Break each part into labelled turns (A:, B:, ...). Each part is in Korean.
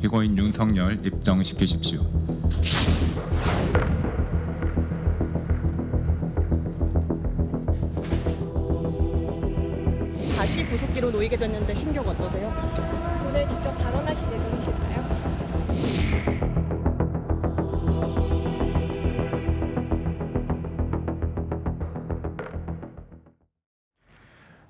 A: 피고인 윤석열 입정시키십시오.
B: 다시 구속기로 놓이게 됐는데 심경 어떠세요?
C: 오늘 직접 발언하실 예정이실까요?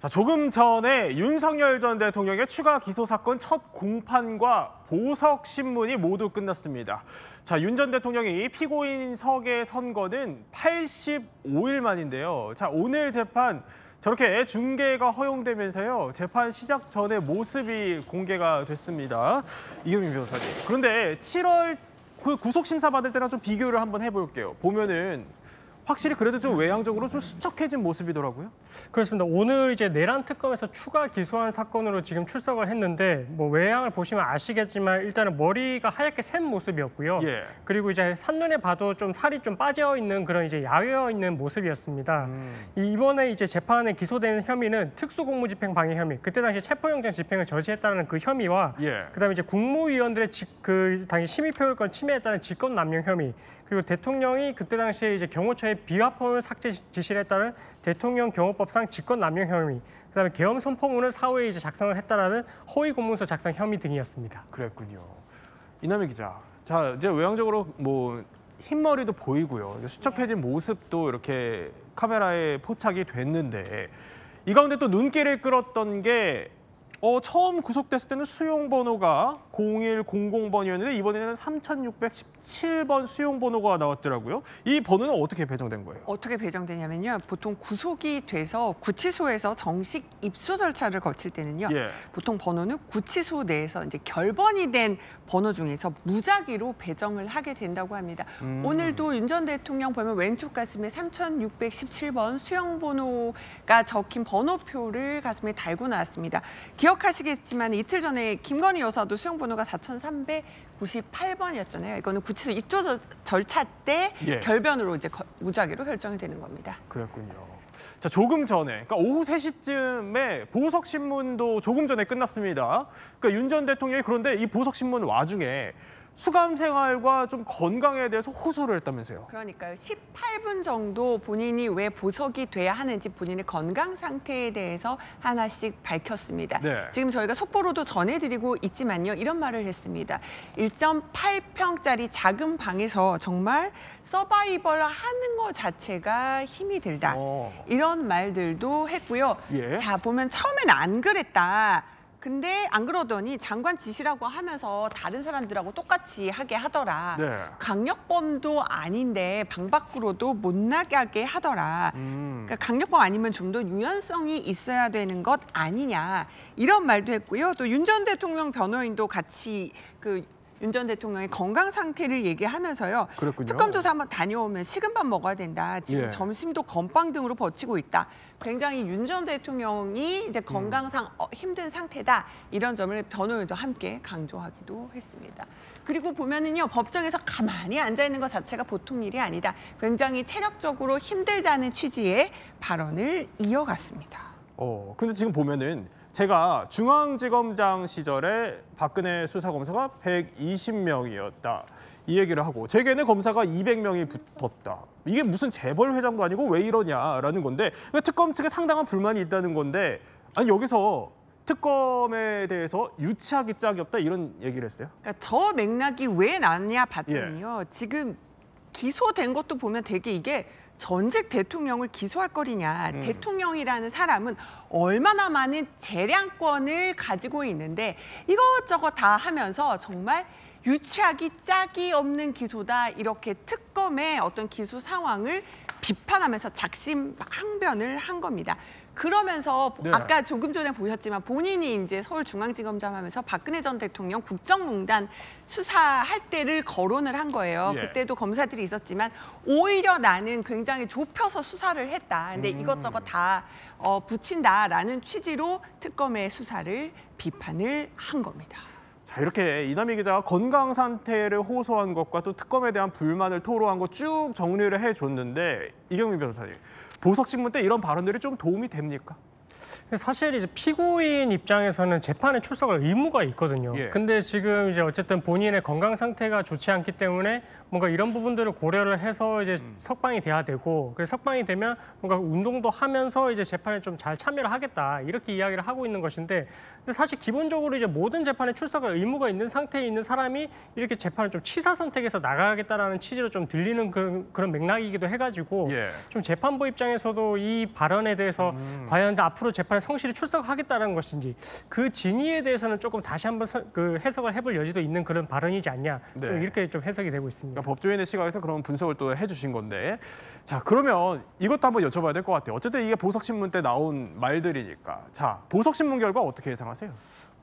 D: 자, 조금 전에 윤석열 전 대통령의 추가 기소 사건 첫 공판과 보석 신문이 모두 끝났습니다. 자, 윤 전 대통령이 피고인석에 선 거는 85일 만인데요. 자, 오늘 재판 저렇게 중계가 허용되면서요. 재판 시작 전에 모습이 공개가 됐습니다. 이경민 변호사님. 그런데 7월 그 구속 심사 받을 때랑 좀 비교를 한번 해볼게요. 보면은 확실히 그래도 좀 외향적으로 좀 수척해진 모습이더라고요.
E: 그렇습니다. 오늘 이제 내란 특검에서 추가 기소한 사건으로 지금 출석을 했는데 뭐 외양을 보시면 아시겠지만 일단은 머리가 하얗게 샌 모습이었고요.
D: 예.
E: 그리고 이제 한눈에 봐도 좀 살이 좀 빠져 있는 그런 이제 야위어 있는 모습이었습니다. 이번에 이제 재판에 기소된 혐의는 특수공무집행 방해 혐의, 그때 당시 체포영장 집행을 저지했다는 그 혐의와
D: 예.
E: 그다음에 이제 국무위원들의 그 당시 심의표율권 침해했다는 직권남용 혐의. 그리고 대통령이 그때 당시에 이제 경호처에 비화폰을 삭제 지시를 했다는 대통령 경호법상 직권남용 혐의, 그다음에 계엄 선포문을 사후에 이제 작성을 했다라는 허위 공문서 작성 혐의 등이었습니다.
D: 그랬군요. 이남희 기자. 자, 이제 외향적으로 뭐 흰머리도 보이고요. 수척해진 모습도 이렇게 카메라에 포착이 됐는데 이 가운데 또 눈길을 끌었던 게 처음 구속됐을 때는 수용번호가 0100번이었는데 이번에는 3617번 수용번호가 나왔더라고요. 이 번호는 어떻게 배정된 거예요?
F: 어떻게 배정되냐면요. 보통 구속이 돼서 구치소에서 정식 입소 절차를 거칠 때는요.
D: 예.
F: 보통 번호는 구치소 내에서 이제 결번이 된 번호 중에서 무작위로 배정을 하게 된다고 합니다. 오늘도 윤 전 대통령 보면 왼쪽 가슴에 3617번 수용번호가 적힌 번호표를 가슴에 달고 나왔습니다. 기억하시겠지만 이틀 전에 김건희 여사도 수용번호가 4398번이었잖아요. 이거는 구치소 입소 절차 때
D: 예.
F: 결변으로 이제 무작위로 결정이 되는 겁니다.
D: 그랬군요. 자, 조금 전에, 그러니까 오후 3시쯤에 보석 신문도 조금 전에 끝났습니다. 그러니까 윤 전 대통령이 그런데 이 보석 신문 와중에 수감 생활과 좀 건강에 대해서 호소를 했다면서요.
F: 그러니까요. 18분 정도 본인이 왜 보석이 돼야 하는지 본인의 건강 상태에 대해서 하나씩 밝혔습니다.
D: 네.
F: 지금 저희가 속보로도 전해드리고 있지만요. 이런 말을 했습니다. 1.8평짜리 작은 방에서 정말 서바이벌 하는 것 자체가 힘이 들다. 이런 말들도 했고요.
D: 예.
F: 자, 보면 처음엔 안 그랬다. 근데 안 그러더니 장관 지시라고 하면서 다른 사람들하고 똑같이 하게 하더라.
D: 네.
F: 강력범도 아닌데 방 밖으로도 못 나가게 하더라. 그러니까 강력범 아니면 좀 더 유연성이 있어야 되는 것 아니냐. 이런 말도 했고요. 또 윤 전 대통령 변호인도 같이 윤 전 대통령의 건강 상태를 얘기하면서요.
D: 그렇군요.
F: 특검 조사 한번 다녀오면 식은밥 먹어야 된다. 지금
D: 예.
F: 점심도 건빵 등으로 버티고 있다. 굉장히 윤 전 대통령이 이제 건강상 힘든 상태다. 이런 점을 변호인도 함께 강조하기도 했습니다. 그리고 보면은요. 법정에서 가만히 앉아 있는 것 자체가 보통 일이 아니다. 굉장히 체력적으로 힘들다는 취지의 발언을 이어갔습니다.
D: 근데 지금 보면은 제가 중앙지검장 시절에 박근혜 수사검사가 120명이었다. 이 얘기를 하고 제게는 검사가 200명이 붙었다. 이게 무슨 재벌 회장도 아니고 왜 이러냐라는 건데 특검 측에 상당한 불만이 있다는 건데 아니 여기서 특검에 대해서 유치하기 짝이 없다 이런 얘기를 했어요.
F: 그러니까 저 맥락이 왜 나왔냐 봤더니요. 지금 기소된 것도 보면 되게 이게 전직 대통령을 기소할 거리냐. 대통령이라는 사람은 얼마나 많은 재량권을 가지고 있는데 이것저것 다 하면서 정말 유치하기 짝이 없는 기소다. 이렇게 특검의 어떤 기소 상황을 비판하면서 작심항변을 한 겁니다. 그러면서
D: 네.
F: 아까 조금 전에 보셨지만 본인이 이제 서울중앙지검장 하면서 박근혜 전 대통령 국정농단 수사할 때를 거론을 한 거예요.
D: 예.
F: 그때도 검사들이 있었지만 오히려 나는 굉장히 좁혀서 수사를 했다. 근데 이것저것 다 붙인다라는 취지로 특검의 수사를 비판을 한 겁니다.
D: 자, 이렇게 이남희 기자가 건강 상태를 호소한 것과 또 특검에 대한 불만을 토로한 거 쭉 정리를 해줬는데 이경민 변호사님, 보석신문 때 이런 발언들이 좀 도움이 됩니까?
E: 사실 이제 피고인 입장에서는 재판에 출석할 의무가 있거든요.
D: 예.
E: 근데 지금 이제 어쨌든 본인의 건강 상태가 좋지 않기 때문에 뭔가 이런 부분들을 고려를 해서 이제 석방이 돼야 되고, 그래서 석방이 되면 뭔가 운동도 하면서 이제 재판에 좀 잘 참여를 하겠다 이렇게 이야기를 하고 있는 것인데, 근데 사실 기본적으로 이제 모든 재판에 출석할 의무가 있는 상태에 있는 사람이 이렇게 재판을 좀 취사 선택해서 나가겠다라는 취지로 좀 들리는 그런 맥락이기도 해가지고
D: 예.
E: 좀 재판부 입장에서도 이 발언에 대해서 과연 앞으로 재판에 성실히 출석하겠다는 것인지 그 진위에 대해서는 조금 다시 한번 그 해석을 해볼 여지도 있는 그런 발언이지 않냐,
D: 네.
E: 좀 이렇게 좀 해석이 되고 있습니다.
D: 그러니까 법조인의 시각에서 그런 분석을 또 해주신 건데, 자 그러면 이것도 한번 여쭤봐야 될 것 같아요. 어쨌든 이게 보석신문 때 나온 말들이니까, 자 보석신문 결과 어떻게 예상하세요?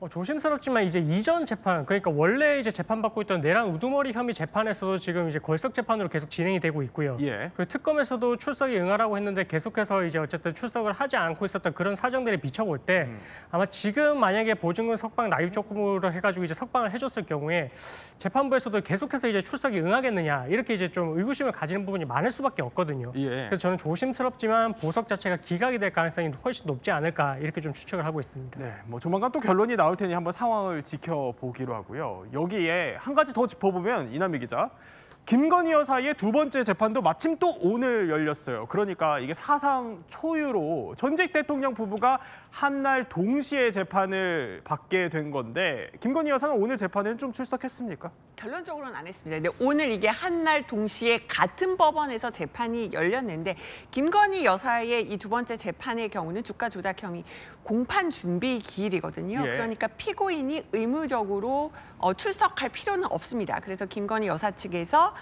E: 조심스럽지만 이제 이전 재판, 그러니까 원래 이제 재판받고 있던 내란 우두머리 혐의 재판에서도 지금 이제 걸석 재판으로 계속 진행이 되고 있고요.
D: 예.
E: 그리고 특검에서도 출석에 응하라고 했는데 계속해서 이제 어쨌든 출석을 하지 않고 있었던 그런 사정들이 비춰볼 때 아마 지금 만약에 보증금 석방 나입 조건으로 해가지고 이제 석방을 해줬을 경우에 재판부에서도 계속해서 이제 출석에 응하겠느냐 이렇게 이제 좀 의구심을 가지는 부분이 많을 수밖에 없거든요.
D: 예.
E: 그래서 저는 조심스럽지만 보석 자체가 기각이 될 가능성이 훨씬 높지 않을까 이렇게 좀 추측을 하고 있습니다.
D: 네, 뭐 조만간 또 결론이 나올 테니 한번 상황을 지켜보기로 하고요. 여기에 한 가지 더 짚어보면 이남희 기자, 김건희 여사의 두 번째 재판도 마침 또 오늘 열렸어요. 그러니까 이게 사상 초유로 전직 대통령 부부가 한날 동시에 재판을 받게 된 건데, 김건희 여사는 오늘 재판에는 좀 출석했습니까?
F: 결론적으로는 안 했습니다. 근데 오늘 이게 한날 동시에 같은 법원에서 재판이 열렸는데, 김건희 여사의 이 두 번째 재판의 경우는 주가 조작 혐의 공판 준비 기일이거든요.
D: 예.
F: 그러니까 피고인이 의무적으로 출석할 필요는 없습니다. 그래서 김건희 여사 측에서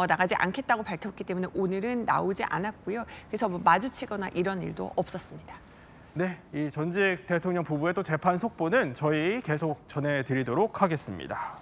F: 나가지 않겠다고 밝혔기 때문에 오늘은 나오지 않았고요. 그래서 뭐 마주치거나 이런 일도 없었습니다.
D: 네, 이 전직 대통령 부부의 또 재판 속보는 저희 계속 전해드리도록 하겠습니다.